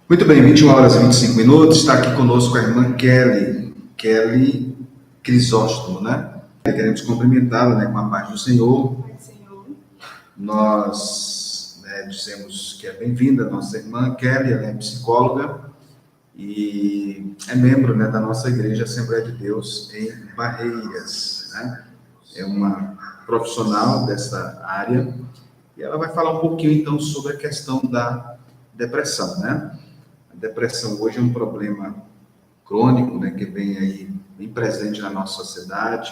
Muito bem, 21 horas e 25 minutos. Está aqui conosco a irmã Kelly Crisóstomo, né? Queremos cumprimentá-la, né, com a paz do Senhor. Pai, Senhor. Nós dizemos que é bem-vinda a nossa irmã Kelly, ela é psicóloga e é membro, né, da nossa igreja Assembleia de Deus em Barreiras, né? É uma profissional dessa área e ela vai falar um pouquinho então sobre a questão da depressão, né? A depressão hoje é um problema crônico, né, que vem aí bem presente na nossa sociedade.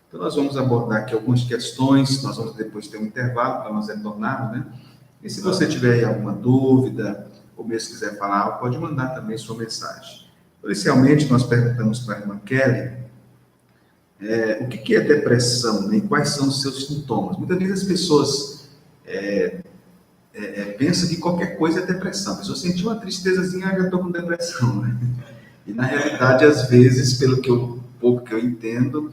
Então nós vamos abordar aqui algumas questões, nós vamos depois ter um intervalo para nós retornarmos, né? E se você tiver aí alguma dúvida, ou mesmo quiser falar, pode mandar também sua mensagem. Inicialmente, nós perguntamos para a irmã Kelly o que é depressão, né, e quais são os seus sintomas. Muitas vezes as pessoas pensam que qualquer coisa é depressão. A pessoa sentiu uma tristezazinha, já estou com depressão, né? E na realidade, às vezes, pelo pouco que eu entendo,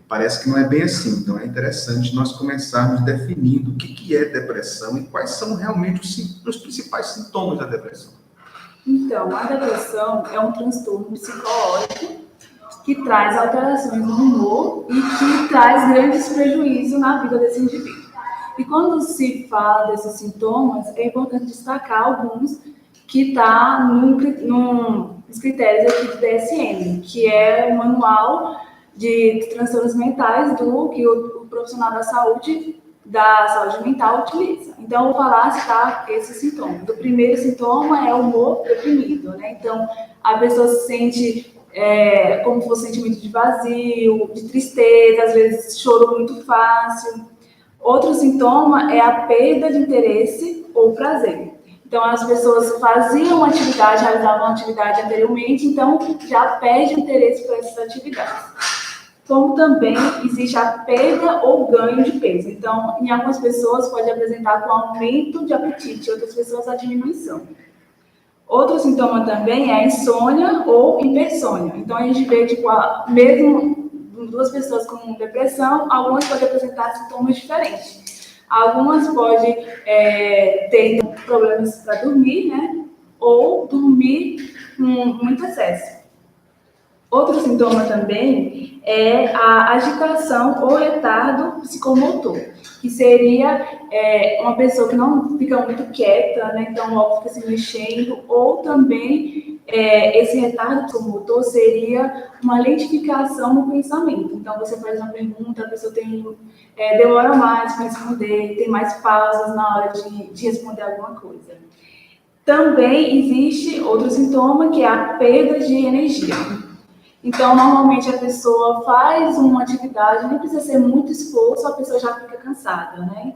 parece que não é bem assim. Então é interessante nós começarmos definindo o que é depressão e quais são realmente os principais sintomas da depressão. Então, a depressão é um transtorno psicológico que traz alterações no humor e que traz grandes prejuízos na vida desse indivíduo. E quando se fala desses sintomas, é importante destacar alguns que está nos critérios aqui do DSM, que é o manual de transtornos mentais que o profissional da saúde mental utiliza. Então, eu vou falar, citar esses sintomas. O primeiro sintoma é o humor deprimido, né? Então, a pessoa se sente como se fosse um sentimento de vazio, de tristeza, às vezes choro muito fácil. Outro sintoma é a perda de interesse ou prazer. Então, as pessoas faziam uma atividade, realizavam uma atividade anteriormente, então já perde o interesse por essas atividades. Como também existe a perda ou ganho de peso. Então, em algumas pessoas pode apresentar com aumento de apetite, outras pessoas a diminuição. Outro sintoma também é a insônia ou hipersônia. Então, a gente vê, mesmo duas pessoas com depressão, algumas podem apresentar sintomas diferentes. Algumas podem ter problemas para dormir, né? Ou dormir com muito excesso. Outro sintoma também é a agitação ou retardo psicomotor, que seria uma pessoa que não fica muito quieta, né? Então logo fica se mexendo, ou também esse retardo psicomotor seria uma lentificação no pensamento. Então você faz uma pergunta, a pessoa demora mais para responder, tem mais pausas na hora de responder alguma coisa. Também existe outro sintoma, que é a perda de energia. Então, normalmente a pessoa faz uma atividade, nem precisa ser muito esforço, a pessoa já fica cansada, né?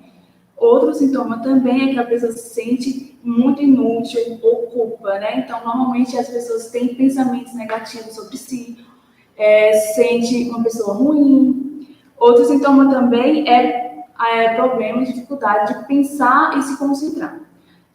Outro sintoma também é que a pessoa se sente muito inútil ou culpa, né? Então, normalmente as pessoas têm pensamentos negativos sobre si, sente uma pessoa ruim. Outro sintoma também é problema, dificuldade de pensar e se concentrar.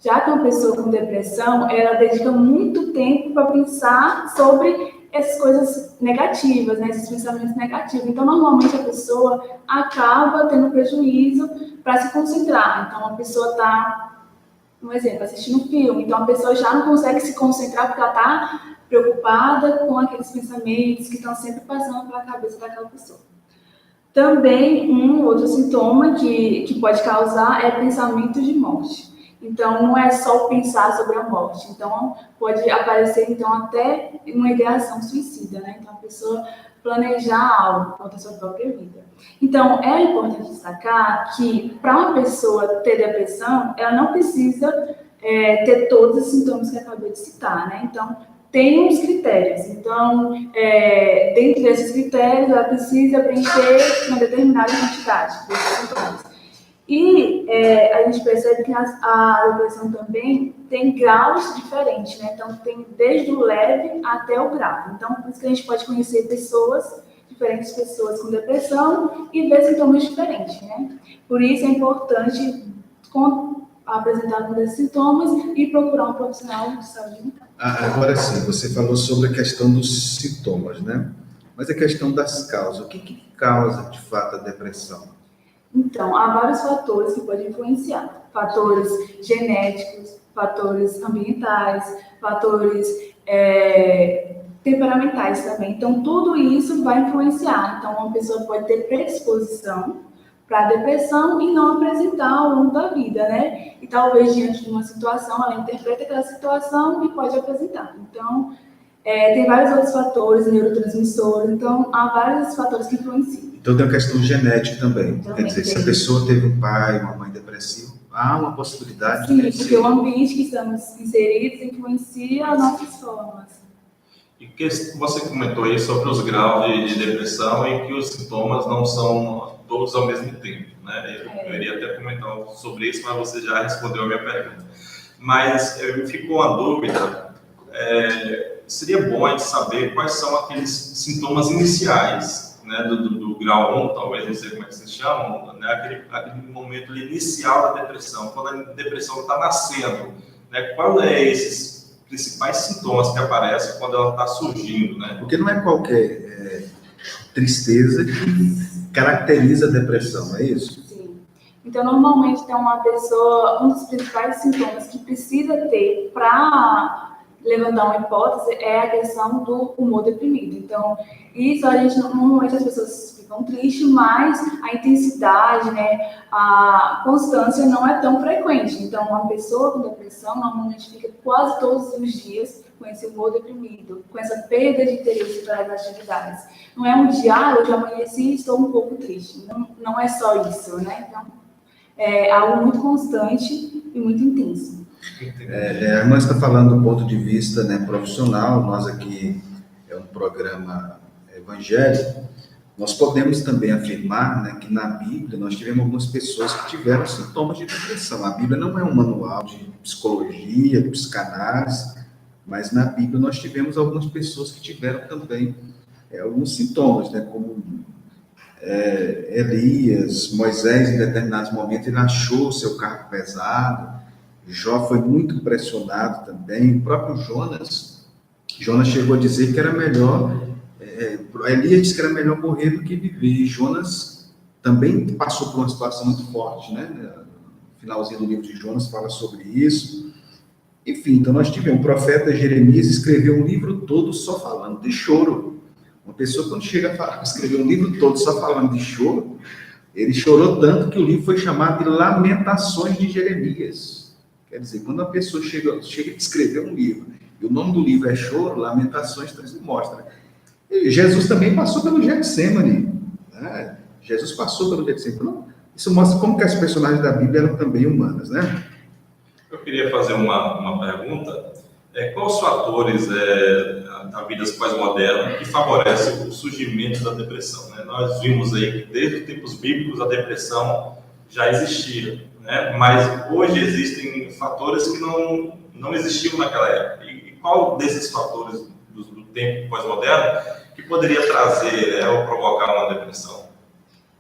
Já que uma pessoa com depressão, ela dedica muito tempo para pensar sobre essas coisas negativas, né? Esses pensamentos negativos. Então, normalmente a pessoa acaba tendo prejuízo para se concentrar. Então, a pessoa está, um exemplo, assistindo um filme. Então, a pessoa já não consegue se concentrar porque ela está preocupada com aqueles pensamentos que estão sempre passando pela cabeça daquela pessoa. Também, um outro sintoma que pode causar é pensamento de morte. Então, não é só pensar sobre a morte. Então, pode aparecer, então, até uma ideação suicida, né? Então, a pessoa planejar algo contra a sua própria vida. Então, é importante destacar que, para uma pessoa ter depressão, ela não precisa ter todos os sintomas que eu acabei de citar, né? Então, tem uns critérios. Então, dentro desses critérios, ela precisa preencher uma determinada quantidade desses sintomas. E a gente percebe que a depressão também tem graus diferentes, né? Então, tem desde o leve até o grave. Então, por isso que a gente pode conhecer diferentes pessoas com depressão e ver sintomas diferentes, né? Por isso é importante apresentar alguns desses sintomas e procurar um profissional de saúde mental. Agora sim, você falou sobre a questão dos sintomas, né? Mas a questão das causas, o que causa de fato a depressão? Então, há vários fatores que podem influenciar. Fatores genéticos, fatores ambientais, fatores temperamentais também. Então, tudo isso vai influenciar. Então, uma pessoa pode ter predisposição para depressão e não apresentar ao longo da vida, né? E talvez diante de uma situação, ela interpreta aquela situação e pode apresentar. Então, tem vários outros fatores, neurotransmissores, então há vários fatores que influenciam. Então tem uma questão genética também. Quer dizer, tem. Se a pessoa teve um pai, uma mãe depressivo, há uma possibilidade Sim, de porque o ambiente que estamos inseridos influencia as nossas formas. E que você comentou aí sobre os graus de depressão e que os sintomas não são todos ao mesmo tempo, né? Eu iria até comentar sobre isso, mas você já respondeu a minha pergunta. Mas ficou uma dúvida, seria bom a gente saber quais são aqueles sintomas iniciais, né, do grau 1, talvez, não sei como é que se chama, né, aquele momento inicial da depressão, quando a depressão está nascendo, né, qual é esses principais sintomas que aparecem quando ela está surgindo, né? Porque não é qualquer tristeza que caracteriza a depressão, é isso? Sim. Então, normalmente, tem uma pessoa, um dos principais sintomas que precisa ter para levantar uma hipótese é a questão do humor deprimido. Então, isso a gente, normalmente as pessoas ficam tristes, mas a intensidade, né, a constância não é tão frequente. Então, uma pessoa com depressão normalmente fica quase todos os dias com esse humor deprimido, com essa perda de interesse para as atividades. Não é um dia, hoje amanheci e estou um pouco triste. Não é só isso, né? Então, é algo muito constante e muito intenso. A irmã está falando do ponto de vista, né, profissional. Nós aqui é um programa evangélico. Nós podemos também afirmar, né, que na Bíblia nós tivemos algumas pessoas que tiveram sintomas de depressão. A Bíblia não é um manual de psicologia, de psicanálise, mas na Bíblia nós tivemos algumas pessoas que tiveram também alguns sintomas, né, como Elias, Moisés, em determinados momentos, ele achou o seu carro pesado. Jó foi muito pressionado também. O próprio Jonas chegou a dizer que era melhor, Elias disse que era melhor morrer do que viver. E Jonas também passou por uma situação muito forte, né? No finalzinho do livro de Jonas fala sobre isso. Enfim, então nós tivemos o profeta Jeremias escreveu um livro todo só falando de choro. Uma pessoa quando chega a escrever um livro todo só falando de choro, ele chorou tanto que o livro foi chamado de Lamentações de Jeremias. Quer dizer, quando a pessoa chega a escrever um livro, e o nome do livro é Choro, Lamentações, então isso mostra. E Jesus também passou pelo Getsemane, né? Jesus passou pelo Getsemane. Então, isso mostra como que as personagens da Bíblia eram também humanas, né? Eu queria fazer uma pergunta. Quais os fatores da vida pós-moderna que favorecem o surgimento da depressão, né? Nós vimos aí que desde os tempos bíblicos a depressão já existia, né? Mas hoje existem fatores que não existiam naquela época. E qual desses fatores do tempo pós-moderno que poderia trazer ou provocar uma depressão?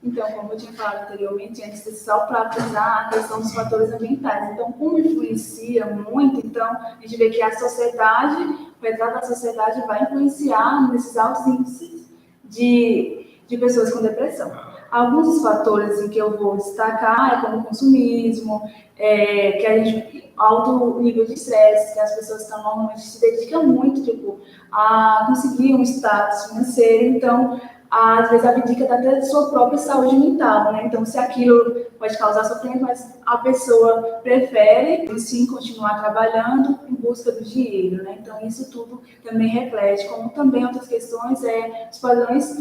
Então, como eu tinha falado anteriormente, antes de só para avisar a questão dos fatores ambientais. Então, como influencia muito, então, a gente vê que a sociedade, o retrato da sociedade vai influenciar nesses altos índices de pessoas com depressão. Alguns dos fatores em que eu vou destacar como o consumismo, que a gente, alto nível de estresse, que as pessoas estão normalmente se dedicam muito, tipo, a conseguir um status financeiro, então, às vezes abdica até da sua própria saúde mental, né? Então, se aquilo pode causar sofrimento, mas a pessoa prefere, sim, continuar trabalhando em busca do dinheiro, né? Então, isso tudo também reflete, como também outras questões, os padrões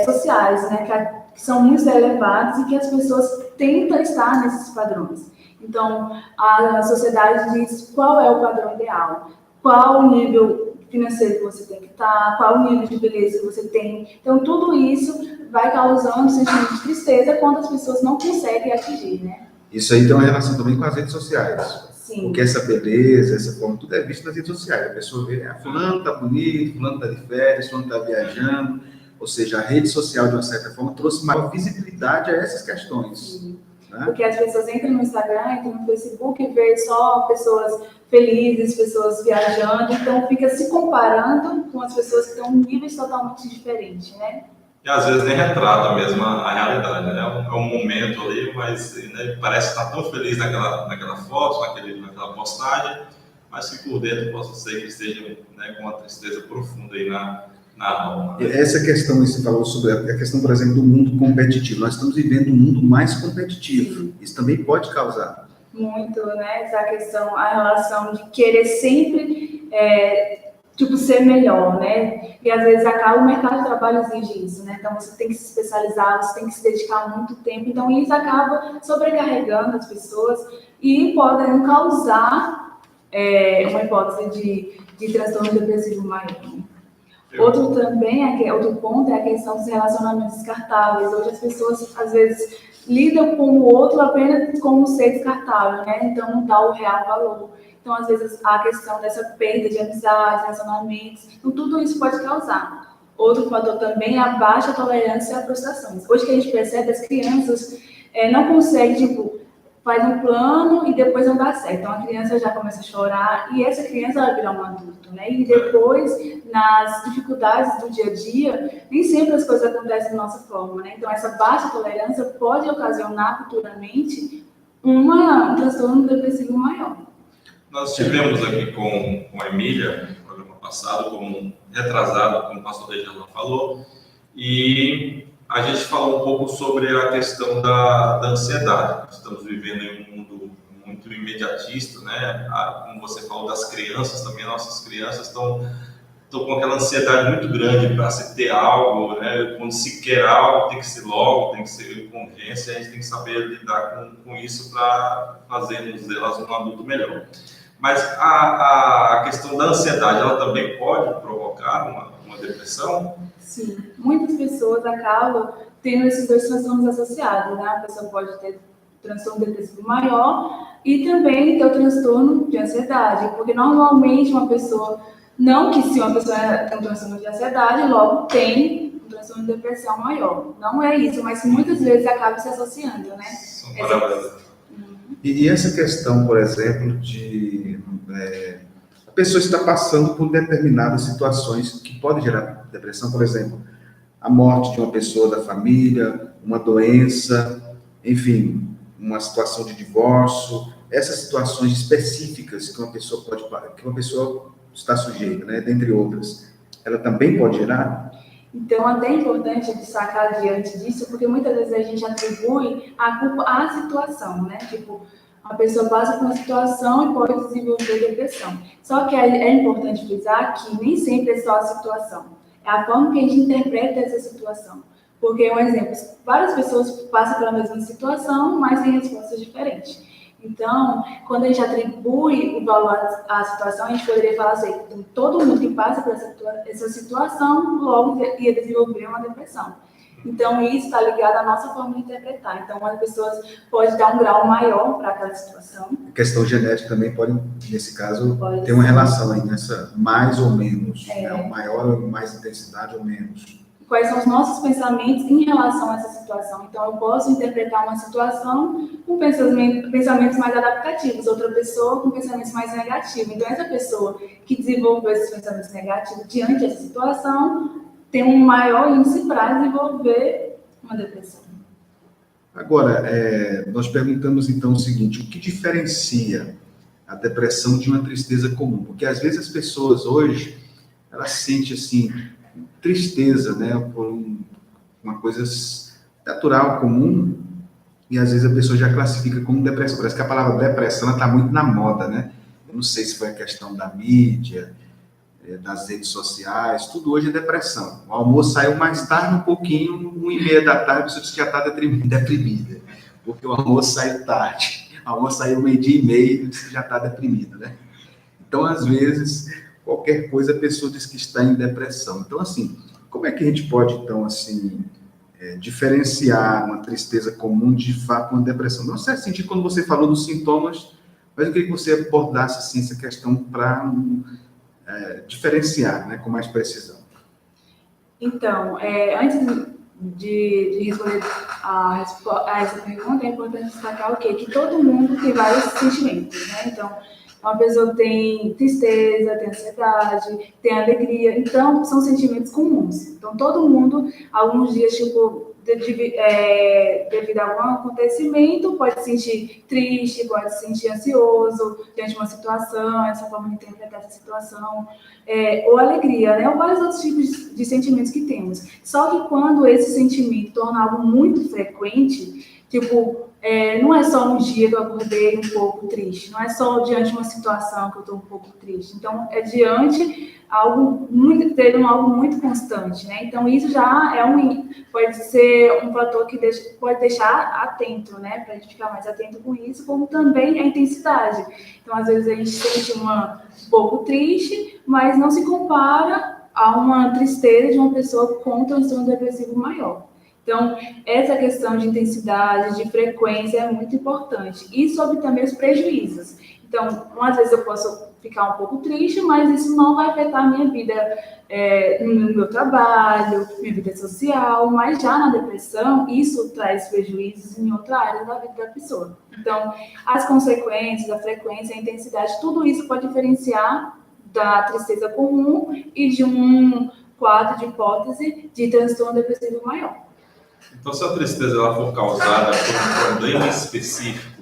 sociais, né? Que são muito elevados e que as pessoas tentam estar nesses padrões. Então, a sociedade diz qual é o padrão ideal, qual o nível financeiro que você tem que estar, qual o nível de beleza que você tem. Então, tudo isso vai causando um sentimento de tristeza quando as pessoas não conseguem atingir, né? Isso aí tem uma relação também com as redes sociais. Sim. Porque essa beleza, essa forma, tudo é visto nas redes sociais. A pessoa vê, fulano tá bonito, fulano tá de férias, fulano tá viajando. Ou seja, a rede social, de uma certa forma, trouxe maior visibilidade a essas questões. Sim. Né? Porque as pessoas entram no Instagram, entram no Facebook e vê só pessoas felizes, pessoas viajando, então fica se comparando com as pessoas que estão em níveis totalmente diferentes, né? e às vezes nem retrata mesmo a realidade, né? É um momento ali, mas né, parece estar tão feliz naquela foto, naquela postagem, mas que por dentro possa ser que esteja, né, com uma tristeza profunda aí na alma. Né? Essa questão que você falou sobre a questão, por exemplo, do mundo competitivo. Nós estamos vivendo um mundo mais competitivo. Sim. Isso também pode causar. Muito, né? Essa questão, a relação de querer sempre, ser melhor, né? E às vezes acaba o mercado de trabalho exige isso, né? Então você tem que se especializar, você tem que se dedicar muito tempo. Então isso acaba sobrecarregando as pessoas e podem causar uma hipótese de transtorno depressivo maior. Outro ponto é a questão dos relacionamentos descartáveis. Hoje as pessoas, às vezes, lidam com o outro apenas como um ser descartável, né? Então não dá o real valor. Então, às vezes, a questão dessa perda de amizade, relacionamentos, então, tudo isso pode causar. Outro fator também é a baixa tolerância a frustrações. Hoje que a gente percebe, as crianças não conseguem, faz um plano e depois não dá certo. Então, a criança já começa a chorar e essa criança vai virar um adulto, né? E depois, nas dificuldades do dia a dia, nem sempre as coisas acontecem da nossa forma, né? Então, essa baixa tolerância pode ocasionar futuramente um transtorno depressivo maior. Nós tivemos aqui com a Emília, no programa passado, como retrasado, como o pastor Dejan falou, e a gente falou um pouco sobre a questão da ansiedade. Nós estamos vivendo em um mundo muito imediatista, né? Como você falou das crianças também, nossas crianças estão com aquela ansiedade muito grande para se ter algo, né? Quando se quer algo, tem que ser logo, tem que ser com urgência, a gente tem que saber lidar com isso para fazermos delas um adulto melhor. Mas a questão da ansiedade, ela também pode provocar uma depressão? Sim, muitas pessoas acabam tendo esses dois transtornos associados, né? A pessoa pode ter transtorno depressivo maior e também ter o transtorno de ansiedade, porque normalmente uma pessoa, não que se uma pessoa tem um transtorno de ansiedade, logo tem um transtorno de depressão maior. Não é isso, mas muitas vezes acaba se associando, né? E essa questão, por exemplo, a pessoa está passando por determinadas situações que podem gerar depressão, por exemplo, a morte de uma pessoa da família, uma doença, enfim, uma situação de divórcio, essas situações específicas que uma pessoa está sujeita, né, dentre outras, ela também pode gerar? Então, até é importante destacar diante disso, porque muitas vezes a gente atribui a culpa à situação, né? A pessoa passa por uma situação e pode desenvolver depressão. Só que é importante frisar que nem sempre é só a situação. É a forma que a gente interpreta essa situação. Porque, um exemplo, várias pessoas passam pela mesma situação, mas têm respostas diferentes. Então, quando a gente atribui o valor à situação, a gente poderia falar assim, todo mundo que passa por essa situação, logo ia desenvolver uma depressão. Então, isso está ligado à nossa forma de interpretar. Então, as pessoas podem dar um grau maior para aquela situação. A questão genética também pode, nesse caso, ter uma relação aí nessa mais ou menos, né? Maior ou mais intensidade ou menos. Quais são os nossos pensamentos em relação a essa situação. Então, eu posso interpretar uma situação com pensamentos mais adaptativos, outra pessoa com pensamentos mais negativos. Então, essa pessoa que desenvolveu esses pensamentos negativos diante dessa situação tem um maior índice para desenvolver uma depressão. Agora, nós perguntamos então o seguinte, o que diferencia a depressão de uma tristeza comum? Porque às vezes as pessoas hoje, elas sentem assim, tristeza, né, por uma coisa natural, comum, e às vezes a pessoa já classifica como depressão. Parece que a palavra depressão está muito na moda, né? Eu não sei se foi a questão da mídia, das redes sociais, tudo hoje é depressão. O almoço saiu mais tarde um pouquinho, 1h30 da tarde, a pessoa disse que já está deprimida, porque o almoço saiu tarde. O almoço saiu 12h30, disse que já está deprimida, né? Então, às vezes, qualquer coisa a pessoa diz que está em depressão. Então, assim, como é que a gente pode, então, assim, diferenciar uma tristeza comum de fato uma depressão? Não sei sentir quando você falou dos sintomas, mas eu queria que você abordasse assim, essa questão para diferenciar, né, com mais precisão. Então, antes de responder a essa pergunta, é importante destacar o quê? Que todo mundo tem vários sentimentos, né? Então, uma pessoa tem tristeza, tem ansiedade, tem alegria. Então, são sentimentos comuns. Então, todo mundo, alguns dias, tipo, devido a algum acontecimento, pode se sentir triste, pode se sentir ansioso diante de uma situação, essa forma de interpretar essa situação, ou alegria, né? Ou vários outros tipos de sentimentos que temos. Só que quando esse sentimento torna algo muito frequente, tipo, não é só um dia que eu acordei um pouco triste, não é só diante de uma situação que eu estou um pouco triste. Então, é diante algo muito constante, né? Então, isso já pode ser um fator que pode deixar atento, né? Para a gente ficar mais atento com isso, como também a intensidade. Então, às vezes a gente sente um pouco triste, mas não se compara a uma tristeza de uma pessoa com um transtorno depressivo maior. Então, essa questão de intensidade, de frequência é muito importante. E sobre também os prejuízos. Então, às vezes eu posso ficar um pouco triste, mas isso não vai afetar a minha vida no meu trabalho, minha vida social, mas já na depressão, isso traz prejuízos em outra área da vida da pessoa. Então, as consequências, a frequência, a intensidade, tudo isso pode diferenciar da tristeza comum e de um quadro de hipótese de transtorno depressivo maior. Então, se a tristeza ela for causada por um problema específico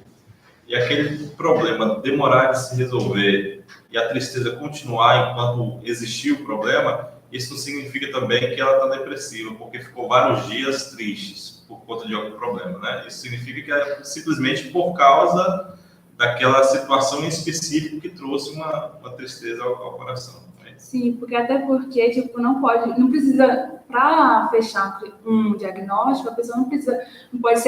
e aquele problema demorar de se resolver e a tristeza continuar enquanto existir o problema, isso significa também que ela está depressiva, porque ficou vários dias tristes por conta de algum problema, né? Isso significa que é simplesmente por causa daquela situação em específico que trouxe uma tristeza ao coração. Sim, até porque tipo, não precisa, para fechar um diagnóstico, a pessoa não pode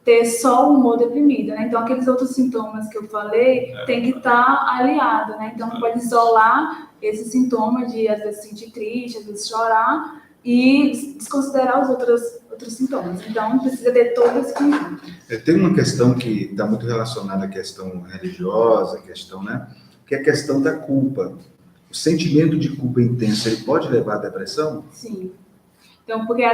ter só o humor deprimido, né? Então, aqueles outros sintomas que eu falei tem que estar aliado, né? Então, não pode isolar esse sintoma de, às vezes, sentir triste, às vezes chorar e desconsiderar os outros sintomas. Então, precisa ter todo esse conjunto. Tem uma questão que está muito relacionada à questão religiosa, né? Que é a questão da culpa. O sentimento de culpa intensa, ele pode levar à depressão? Sim. Então, porque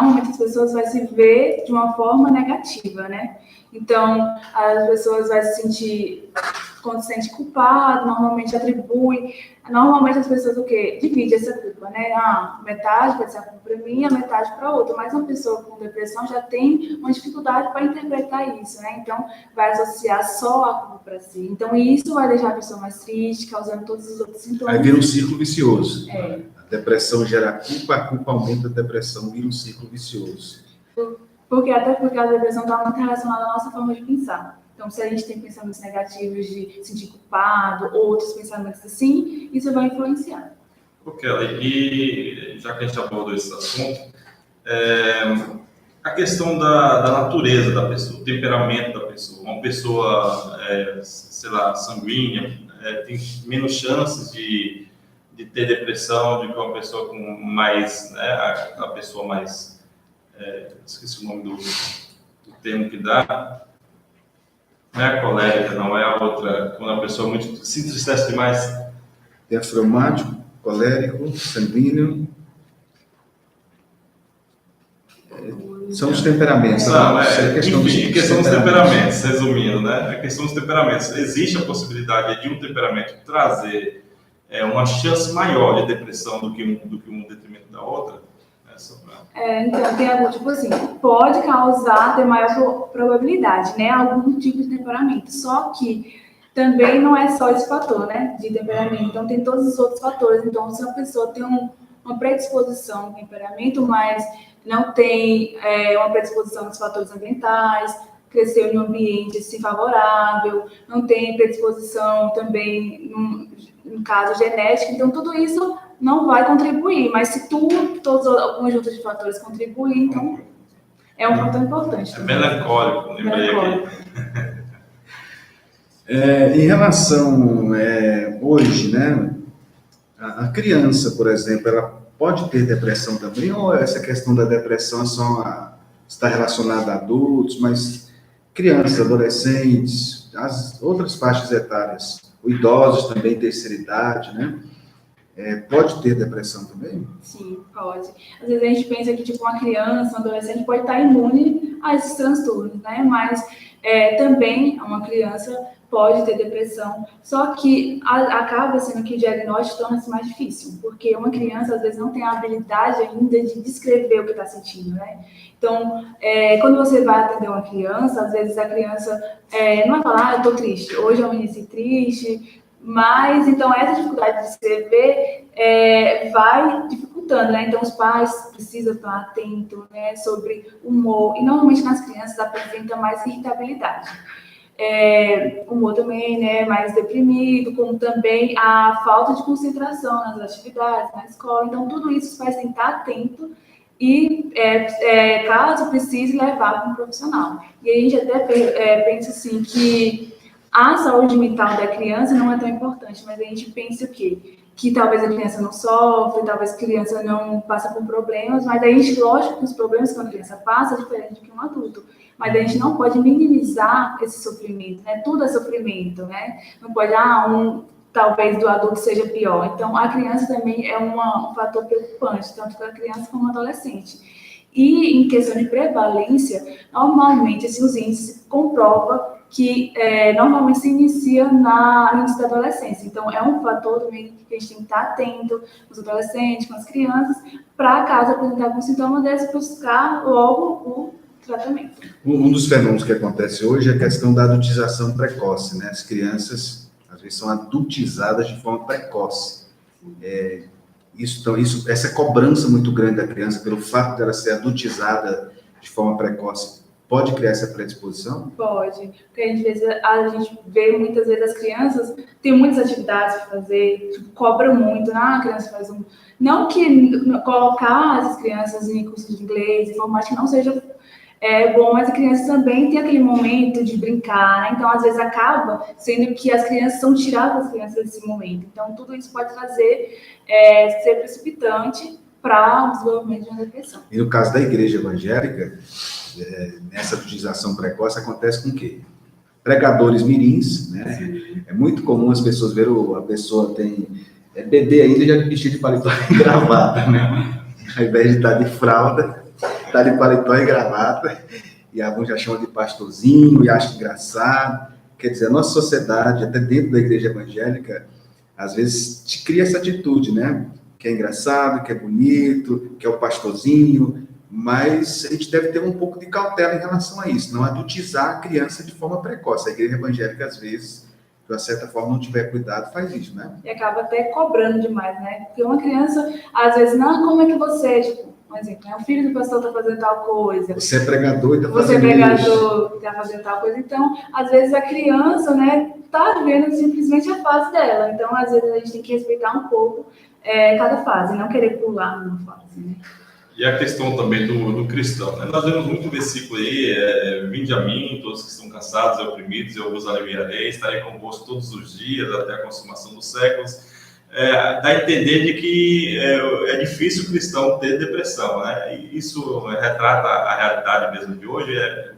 normalmente as pessoas vão se ver de uma forma negativa, né? Então, as pessoas vão se sentir, quando se sente culpado, normalmente as pessoas o quê? Dividem essa culpa, né? Metade vai ser a culpa para mim, a metade para outra. Mas uma pessoa com depressão já tem uma dificuldade para interpretar isso, né? Então, vai associar só a culpa para si. Então, isso vai deixar a pessoa mais triste, causando todos os outros sintomas. Aí vira um ciclo vicioso. A depressão gera culpa, a culpa aumenta, a depressão vira um ciclo vicioso. Até porque a depressão está muito relacionada à nossa forma de pensar. Então, se a gente tem pensamentos negativos de se sentir culpado, outros pensamentos assim, isso vai influenciar. Ok, e já que a gente abordou esse assunto, a questão da natureza da pessoa, o temperamento da pessoa. Uma pessoa, sanguínea, tem menos chances de ter depressão do que uma pessoa com mais, né, a pessoa mais, esqueci o nome do termo que dá, não é a colérica, não é a outra, quando a pessoa se entristece demais. Tem afromático, colérico, sanguíneo. São os temperamentos. Questão dos temperamentos, resumindo, né? A questão dos temperamentos. Existe a possibilidade de um temperamento trazer uma chance maior de depressão do que um detrimento da outra? Então, tem algo tipo assim, pode ter maior probabilidade, né? Algum tipo de temperamento. Só que também não é só esse fator, né? De temperamento. Então, tem todos os outros fatores. Então, se a pessoa tem uma predisposição ao temperamento, mas não tem uma predisposição nos fatores ambientais, cresceu em um ambiente assim, favorável, não tem predisposição também, no caso genético, então tudo isso não vai contribuir, mas se todos o conjunto de fatores contribuir, então é um fator importante. É melancólico, lembrei. Em relação, hoje, né, a criança, por exemplo, ela pode ter depressão também, ou essa questão da depressão está relacionada a adultos, mas crianças, adolescentes, as outras faixas etárias, idosos também, terceira idade, né? Pode ter depressão também? Sim, pode. Às vezes a gente pensa que tipo, uma criança, um adolescente pode estar imune a esses transtornos, né? Mas também uma criança pode ter depressão, só que acaba sendo que o diagnóstico torna-se mais difícil, porque uma criança, às vezes, não tem a habilidade ainda de descrever o que está sentindo, né? Então, quando você vai atender uma criança, às vezes a criança não vai falar, eu estou triste, hoje eu amanheci triste, mas, então, essa dificuldade de escrever vai dificultando, né? Então, os pais precisam estar atentos, né, sobre o humor, e normalmente nas crianças apresenta mais irritabilidade. O humor também, né, mais deprimido, como também a falta de concentração nas atividades, na escola. Então, tudo isso os pais têm que estar atentos e, caso precise, levar para um profissional. E a gente até pensa assim que a saúde mental da criança não é tão importante, mas a gente pensa o quê? Que talvez a criança não sofre, talvez a criança não passa por problemas, mas a gente, lógico que os problemas que uma criança passa é diferente do que um adulto, mas a gente não pode minimizar esse sofrimento, né? Tudo é sofrimento, né? Não pode, talvez do adulto seja pior. Então, a criança também é um fator preocupante, tanto para a criança como o adolescente. E em questão de prevalência, normalmente, assim, os índices comprovam que normalmente se inicia no início da adolescência. Então, é um fator também que a gente tem que estar atento, os adolescentes, com as crianças, para, caso apresentar algum sintoma desse, buscar logo o tratamento. Um dos fenômenos que acontece hoje é a questão da adultização precoce, né? As crianças, às vezes, são adultizadas de forma precoce. Essa cobrança muito grande da criança, pelo fato dela ser adultizada de forma precoce, pode criar essa predisposição? Pode, porque a gente vê muitas vezes as crianças têm muitas atividades para fazer, cobram muito, a criança faz um... Não que colocar as crianças em cursos de inglês, informática, não seja bom, mas a criança também tem aquele momento de brincar, né? Então, às vezes, acaba sendo que as crianças são tiradas das crianças desse momento. Então, tudo isso pode ser precipitante para o desenvolvimento de uma depressão. E no caso da igreja evangélica, nessa adultização precoce, acontece com o quê? Pregadores mirins, né? Sim. É muito comum as pessoas verem a pessoa tem bebê ainda já vestido de paletó e gravata, né? Ao invés de estar de fralda, está de paletó e gravata, e alguns já chamam de pastorzinho e acham engraçado. Quer dizer, a nossa sociedade, até dentro da igreja evangélica, às vezes te cria essa atitude, né? Que é engraçado, que é bonito, que é o pastorzinho, mas a gente deve ter um pouco de cautela em relação a isso, não adultizar a criança de forma precoce. A igreja evangélica, às vezes, de uma certa forma, não tiver cuidado, faz isso, né? E acaba até cobrando demais, né? Porque uma criança, às vezes, como é que você, tipo, um exemplo, né? O filho do pastor está fazendo tal coisa. Você é pregador e está fazendo isso. Você é pregador e está fazendo tal coisa. Então, às vezes, a criança, né, está vivendo simplesmente a fase dela. Então, às vezes, a gente tem que respeitar um pouco cada fase, não querer pular numa fase, né? E a questão também do cristão, né? Nós vemos muito versículo aí, vinde a mim, todos que estão cansados e oprimidos, eu vos aliviarei, estarei convosco todos os dias, até a consumação dos séculos. Dá a entender de que é difícil o cristão ter depressão, né? E isso retrata a realidade mesmo de hoje.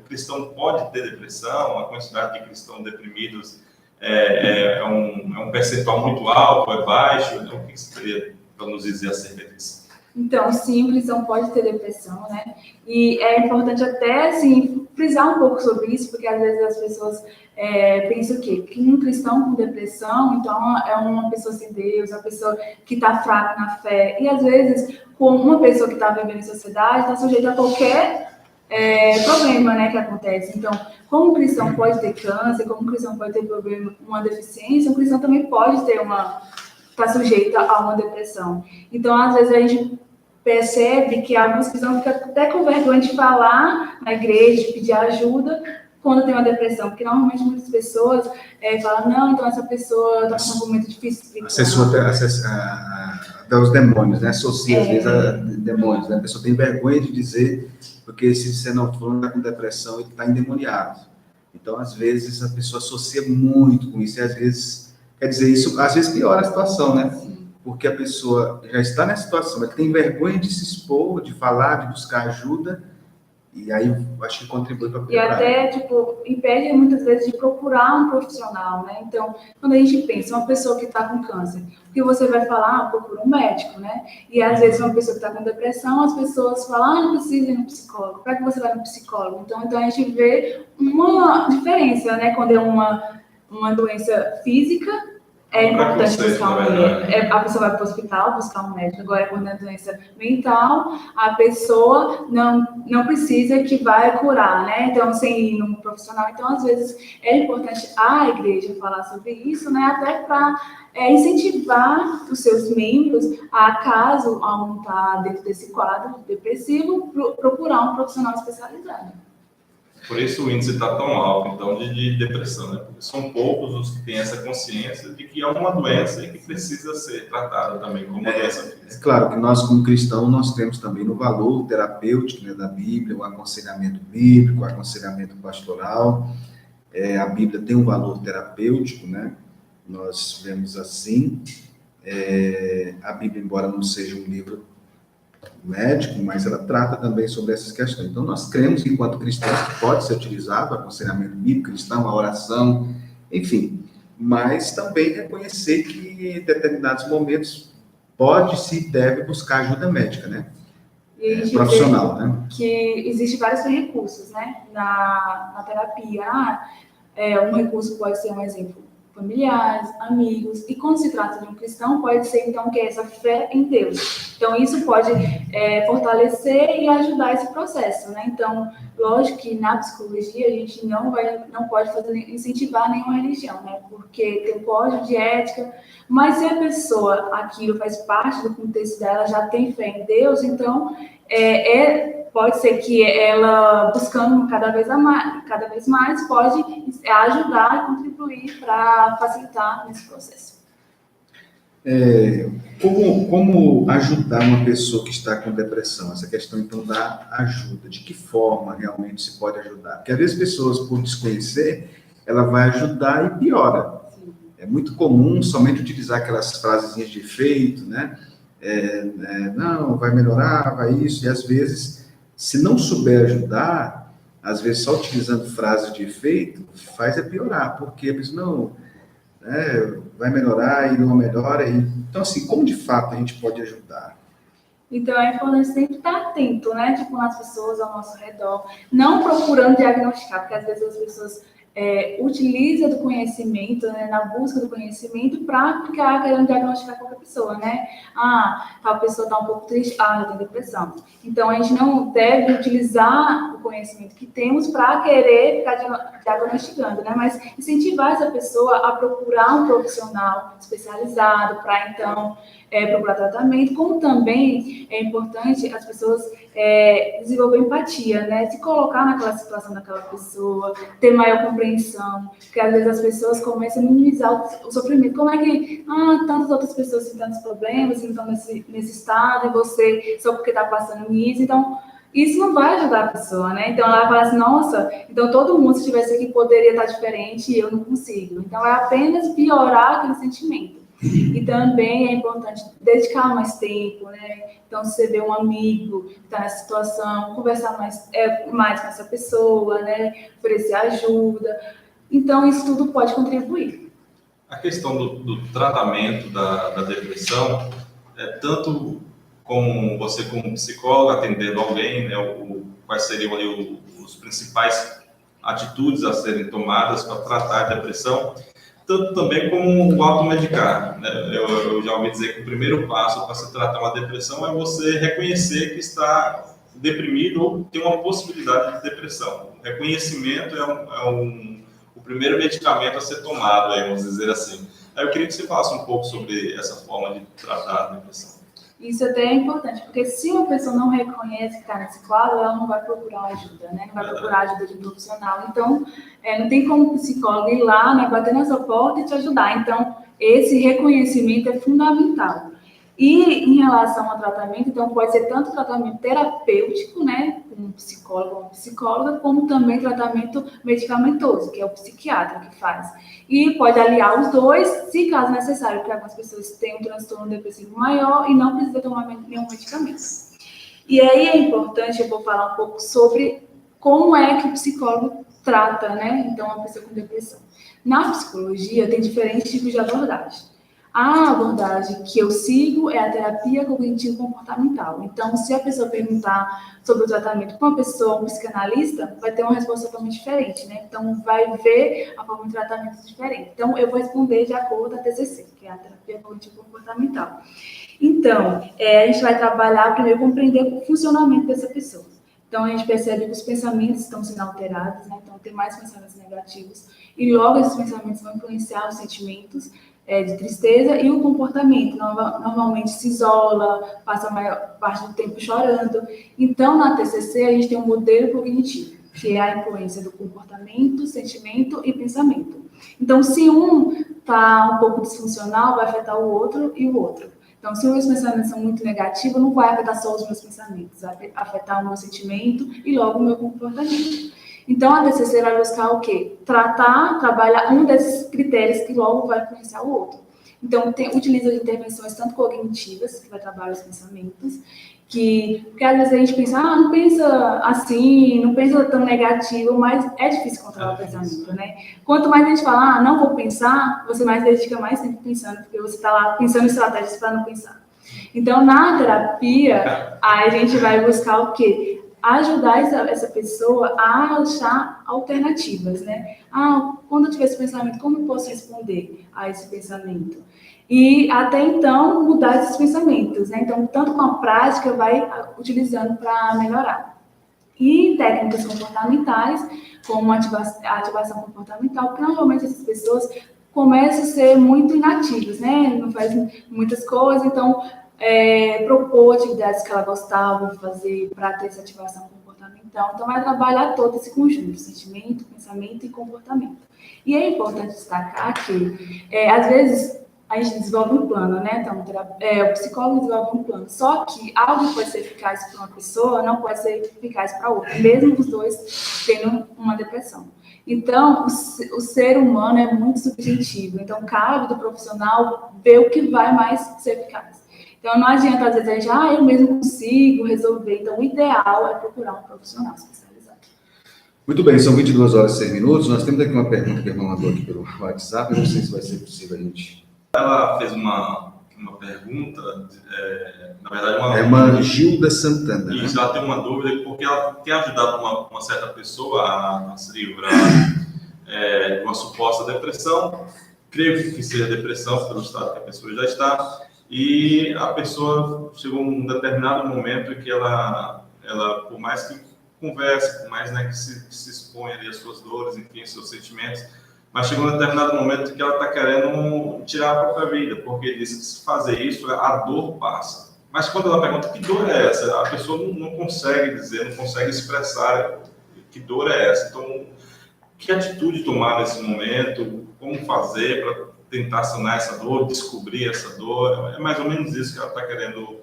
O cristão pode ter depressão, a quantidade de cristãos deprimidos é um percentual muito alto, é baixo. Então, o que você teria para nos dizer acerca disso? Então, sim, o cristão pode ter depressão, né? E é importante até, assim, frisar um pouco sobre isso, porque às vezes as pessoas pensam o quê? Que um cristão com depressão, então, é uma pessoa sem Deus, uma pessoa que está fraca na fé. E às vezes, com uma pessoa que está vivendo em sociedade, está sujeita a qualquer problema, né, que acontece. Então, como um cristão pode ter câncer, como um cristão pode ter problema, uma deficiência, um cristão também pode ter está sujeito a uma depressão. Então, às vezes, a gente percebe que alguns cristãos ficam até com vergonha de falar na igreja, de pedir ajuda quando tem uma depressão, porque normalmente muitas pessoas falam, não, então essa pessoa está com um momento difícil. Acessou até os demônios, né? Associa às vezes a demônios, né? A pessoa tem vergonha de dizer, porque se você não está com depressão, ele está endemoniado. Então, às vezes, a pessoa associa muito com isso, e às vezes, quer dizer, isso às vezes piora a situação, né? Porque a pessoa já está nessa situação, mas tem vergonha de se expor, de falar, de buscar ajuda, e aí acho que contribui para piorar. E até, impede muitas vezes de procurar um profissional, né? Então, quando a gente pensa, uma pessoa que está com câncer, o que você vai falar? Procura um médico, né? E às vezes uma pessoa que está com depressão, as pessoas falam, não precisa ir no psicólogo. Para que você vai no psicólogo? Então a gente vê uma diferença, né? Quando uma doença física, é importante buscar um médico. A pessoa vai para o hospital buscar um médico. Agora, quando é doença mental, a pessoa não precisa que vai curar, né? Então, sem ir num profissional. Então, às vezes, é importante a igreja falar sobre isso, né? Até para incentivar os seus membros a, caso algum está dentro desse quadro depressivo, procurar um profissional especializado. Por isso o índice está tão alto, então, de depressão, né? Porque são poucos os que têm essa consciência de que é uma doença e que precisa ser tratada também como uma doença física. É claro que nós, como cristãos, nós temos também no valor terapêutico, né, da Bíblia, o aconselhamento bíblico, o aconselhamento pastoral. A Bíblia tem um valor terapêutico, né? Nós vemos assim. A Bíblia, embora não seja um livro médico, mas ela trata também sobre essas questões. Então, nós cremos, enquanto cristãos, que pode ser utilizado o aconselhamento bíblico cristão, a oração, enfim, mas também reconhecer que em determinados momentos pode-se e deve buscar ajuda médica, né? Profissional, né? Que existe vários recursos, né? Na terapia. Um recurso pode ser, um exemplo, familiares, amigos, e quando se trata de um cristão, pode ser, então, que é essa fé em Deus. Então, isso pode fortalecer e ajudar esse processo, né? Então, lógico que na psicologia a gente não pode incentivar nenhuma religião, né? Porque tem um código de ética, mas se a pessoa, aquilo faz parte do contexto dela, já tem fé em Deus, então, pode ser que ela, buscando cada vez mais, pode ajudar e contribuir para facilitar nesse processo. Como ajudar uma pessoa que está com depressão? Essa questão, então, da ajuda. De que forma realmente se pode ajudar? Porque, às vezes, pessoas, por desconhecer, ela vai ajudar e piora. Sim. É muito comum somente utilizar aquelas frasezinhas de efeito, né? Não, vai melhorar, vai isso. E, às vezes, se não souber ajudar, às vezes, só utilizando frases de efeito, faz piorar. Porque a pessoa, não... vai melhorar e não melhora. Então, assim, como de fato a gente pode ajudar? Então, é importante sempre estar atento, né? Tipo, nas pessoas ao nosso redor, não procurando diagnosticar, porque às vezes as pessoas utilizam do conhecimento, né? Na busca do conhecimento para ficar querendo diagnosticar qualquer pessoa, né? Tal pessoa está um pouco triste, ela tem depressão. Então, a gente não deve utilizar o conhecimento que temos para querer ficar diagnosticando, né? Mas incentivar essa pessoa a procurar um profissional especializado para, então, procurar tratamento, como também é importante as pessoas desenvolver empatia, né? Se colocar naquela situação daquela pessoa, ter maior compreensão, porque às vezes as pessoas começam a minimizar o sofrimento. Como é que tantas outras pessoas têm tantos problemas, estão nesse estado, e você só porque está passando nisso, então isso não vai ajudar a pessoa, né? Então ela fala assim, nossa, então todo mundo, se estivesse aqui, poderia estar diferente e eu não consigo. Então é apenas piorar aquele sentimento. E também é importante dedicar mais tempo, né? Então, se você vê um amigo que está nessa situação, conversar mais com essa pessoa, né? Oferecer ajuda. Então, isso tudo pode contribuir. A questão do tratamento da depressão, tanto como você, como psicólogo, atendendo alguém, né? Quais seriam ali os principais atitudes a serem tomadas para tratar a depressão, tanto também como o automedicar, né? Eu já ouvi dizer que o primeiro passo para se tratar uma depressão é você reconhecer que está deprimido ou tem uma possibilidade de depressão. O reconhecimento o primeiro medicamento a ser tomado, vamos dizer assim. Eu queria que você falasse um pouco sobre essa forma de tratar a depressão. Isso até é importante, porque se uma pessoa não reconhece que está nesse quadro, ela não vai procurar ajuda, né? Não vai procurar ajuda de um profissional. Então, não tem como o psicólogo ir lá, né, bater na sua porta e te ajudar. Então, esse reconhecimento é fundamental. E em relação ao tratamento, então pode ser tanto tratamento terapêutico, né, com um psicólogo ou psicóloga, como também tratamento medicamentoso, que é o psiquiatra que faz. E pode aliar os dois, se caso necessário, porque algumas pessoas têm um transtorno depressivo maior e não precisa tomar nenhum medicamento. E aí é importante, eu vou falar um pouco sobre como é que o psicólogo trata, né, então, uma pessoa com depressão. Na psicologia, tem diferentes tipos de abordagem. A abordagem que eu sigo é a terapia cognitivo-comportamental. Então, se a pessoa perguntar sobre o tratamento com uma pessoa, um psicanalista, vai ter uma resposta totalmente diferente, né? Então, vai ver a forma de tratamento diferente. Então, eu vou responder de acordo com a TCC, que é a terapia cognitivo-comportamental. Então, a gente vai trabalhar primeiro compreender o funcionamento dessa pessoa. Então, a gente percebe que os pensamentos estão sendo alterados, né? Então, tem mais pensamentos negativos. E logo, esses pensamentos vão influenciar os sentimentos de tristeza e o comportamento. Normalmente se isola, passa a maior parte do tempo chorando. Então, na TCC, a gente tem um modelo cognitivo, que é a influência do comportamento, sentimento e pensamento. Então, se um está um pouco disfuncional, vai afetar o outro e o outro. Então, se os meus pensamentos são muito negativos, não vai afetar só os meus pensamentos, vai afetar o meu sentimento e logo o meu comportamento. Então, a TCC vai buscar o quê? Trabalhar um desses critérios que logo vai influenciar o outro. Então, utiliza intervenções tanto cognitivas, que vai trabalhar os pensamentos, porque às vezes a gente pensa, não pensa assim, não pensa tão negativo, mas é difícil controlar o pensamento, né? Quanto mais a gente fala, não vou pensar, você mais dedica mais tempo pensando, porque você está lá pensando em estratégias para não pensar. Então, na terapia, a gente vai buscar o quê? Ajudar essa pessoa a achar alternativas, né? Quando eu tiver esse pensamento, como eu posso responder a esse pensamento? E até então mudar esses pensamentos, né? Então, tanto com a prática, vai utilizando para melhorar. E técnicas comportamentais, como a ativação comportamental, porque normalmente essas pessoas começam a ser muito inativas, né? Não fazem muitas coisas, então propor atividades que ela gostava de fazer para ter essa ativação comportamental. Então, vai trabalhar todo esse conjunto, sentimento, pensamento e comportamento. E é importante destacar que, às vezes, a gente desenvolve um plano, né? Então, o psicólogo desenvolve um plano. Só que algo que pode ser eficaz para uma pessoa não pode ser eficaz para outra, mesmo os dois tendo uma depressão. Então, o ser humano é muito subjetivo. Então, cabe do profissional ver o que vai mais ser eficaz. Então, não adianta, às vezes, a gente, eu mesmo consigo resolver. Então, o ideal é procurar um profissional especializado. Muito bem, são 22 horas e 6 minutos. Nós temos aqui uma pergunta que a irmã mandou aqui pelo WhatsApp. Eu não sei se vai ser possível a gente... Ela fez uma pergunta, na verdade, uma... irmã Gilda Santana. Isso, ela tem uma dúvida, porque ela tem ajudado uma certa pessoa a se livrar de uma suposta depressão. Creio que seja depressão, pelo estado que a pessoa já está. E a pessoa chegou a um determinado momento em que ela por mais que converse, por mais, né, que se exponha ali as suas dores, enfim, seus sentimentos, mas chegou um determinado momento que ela está querendo tirar a própria vida, porque diz que se fazer isso, a dor passa. Mas quando ela pergunta que dor é essa, a pessoa não consegue dizer, não consegue expressar que dor é essa. Então, que atitude tomar nesse momento? Como fazer para tentar sanar essa dor, descobrir essa dor? É mais ou menos isso que ela está querendo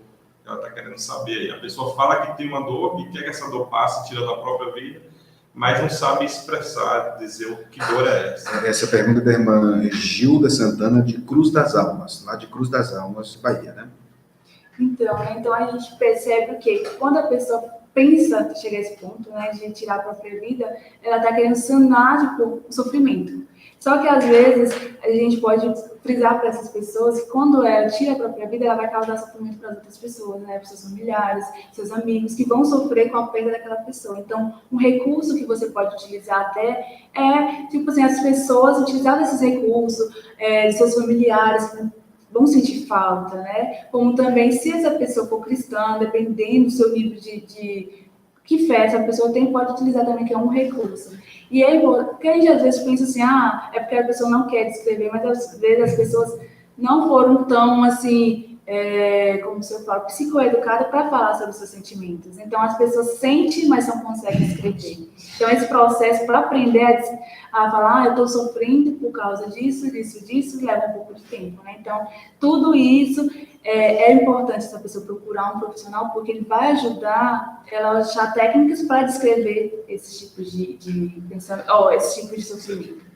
saber. A pessoa fala que tem uma dor e quer que essa dor passe, tira da própria vida, mas não sabe expressar, dizer o que dor é essa. Essa pergunta é da irmã Gilda Santana, de Cruz das Almas, lá de Cruz das Almas, Bahia, né? Então a gente percebe que quando a pessoa pensa chegar a esse ponto, né, de tirar a própria vida, ela está querendo sanar, tipo, o sofrimento. Só que, às vezes, a gente pode frisar para essas pessoas que quando ela tira a própria vida, ela vai causar sofrimento para as outras pessoas, né? Para seus familiares, seus amigos, que vão sofrer com a perda daquela pessoa. Então, um recurso que você pode utilizar até é, tipo assim, as pessoas utilizar desses recursos, seus familiares vão sentir falta, né? Como também, se essa pessoa for cristã, dependendo do seu nível de que fé essa pessoa tem, pode utilizar também, que é um recurso. E aí, porque a gente às vezes pensa assim, é porque a pessoa não quer descrever, mas às vezes as pessoas não foram tão, assim, como se eu falo, psicoeducadas para falar sobre os seus sentimentos. Então, as pessoas sentem, mas não conseguem escrever. Então, esse processo para aprender a falar, eu estou sofrendo por causa disso, leva um pouco de tempo, né? Então, tudo isso é importante essa pessoa procurar um profissional, porque ele vai ajudar ela a achar técnicas para descrever esses tipos de pensamento, esses tipos de sofrimento.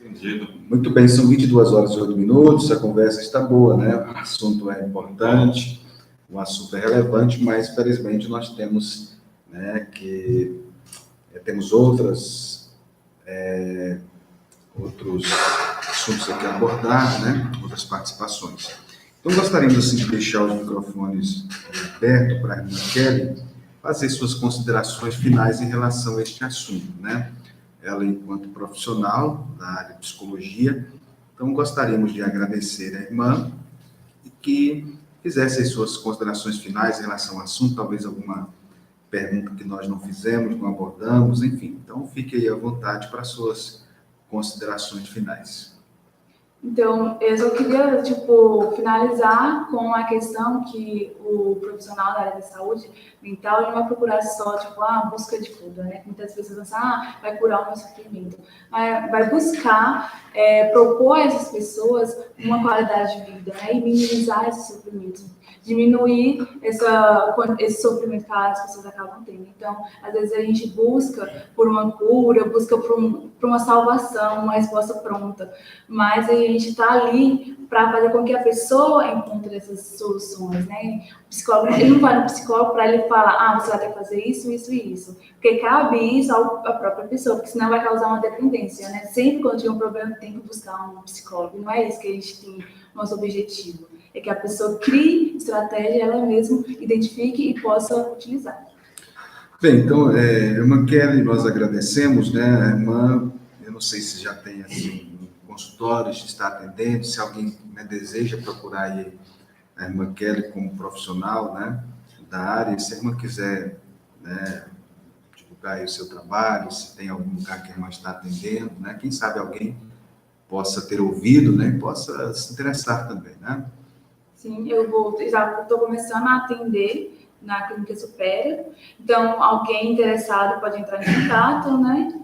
Entendido. Muito bem, são 22 horas e 8 minutos, a conversa está boa, né? O assunto é importante, o assunto é relevante, mas, felizmente, nós temos, né, temos outras outros assuntos aqui a abordar, né? Outras participações. Então, gostaríamos assim, de deixar os microfones abertos para a irmã Kelly fazer suas considerações finais em relação a este assunto, né? Ela, enquanto profissional da área de psicologia, então gostaríamos de agradecer a irmã e que fizesse as suas considerações finais em relação ao assunto, talvez alguma pergunta que nós não fizemos, não abordamos, enfim. Então, fique aí à vontade para suas considerações finais. Então, eu só queria, finalizar com a questão que o profissional da área da saúde mental não vai procurar só, busca de cura, né? Muitas pessoas pensam, vai curar o meu sofrimento. Vai buscar propor a essas pessoas uma qualidade de vida, né? E minimizar esse sofrimento, diminuir esse sofrimento que as pessoas acabam tendo. Então, às vezes a gente busca por uma cura, busca por uma salvação, uma resposta pronta, mas a gente está ali para fazer com que a pessoa encontre essas soluções, né? O psicólogo, ele não vai no psicólogo para ele falar, você vai ter que fazer isso, isso e isso, porque cabe isso à própria pessoa, porque senão vai causar uma dependência, né? Sempre quando tiver um problema tem que buscar um psicólogo, não é isso que a gente tem nosso objetivo, é que a pessoa crie estratégia, ela mesma identifique e possa utilizar. Bem, então, irmã Kelly, nós agradecemos, né? A irmã, eu não sei se já tem assim, consultórios, se está atendendo, se alguém, né, deseja procurar aí a irmã Kelly como profissional, né, da área, se a irmã quiser, né, divulgar aí o seu trabalho, se tem algum lugar que a irmã está atendendo, né, quem sabe alguém possa ter ouvido, né, e possa se interessar também, né? Sim, já estou começando a atender na Clínica Supera, então alguém interessado pode entrar em contato, né,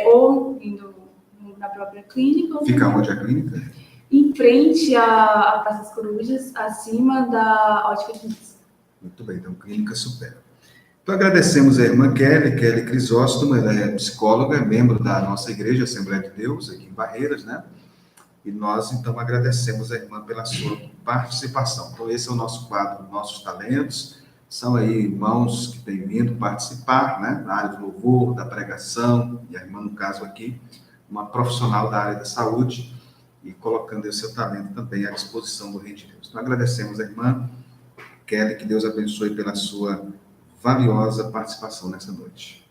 ou indo na própria clínica. Fica onde a clínica? Em frente à Praça das Corujas, acima da Ótica Diniz. Muito bem, então Clínica Supera. Então agradecemos a irmã Kelly Crisóstomo, ela é psicóloga, membro da nossa igreja Assembleia de Deus, aqui em Barreiras, né? E nós, então, agradecemos a irmã pela sua participação. Então, esse é o nosso quadro, Nossos Talentos. São aí irmãos que têm vindo participar, né? Na área do louvor, da pregação, e a irmã, no caso aqui, uma profissional da área da saúde, e colocando o seu talento também à disposição do Reino de Deus. Então, agradecemos a irmã Kelly, que Deus abençoe pela sua valiosa participação nessa noite.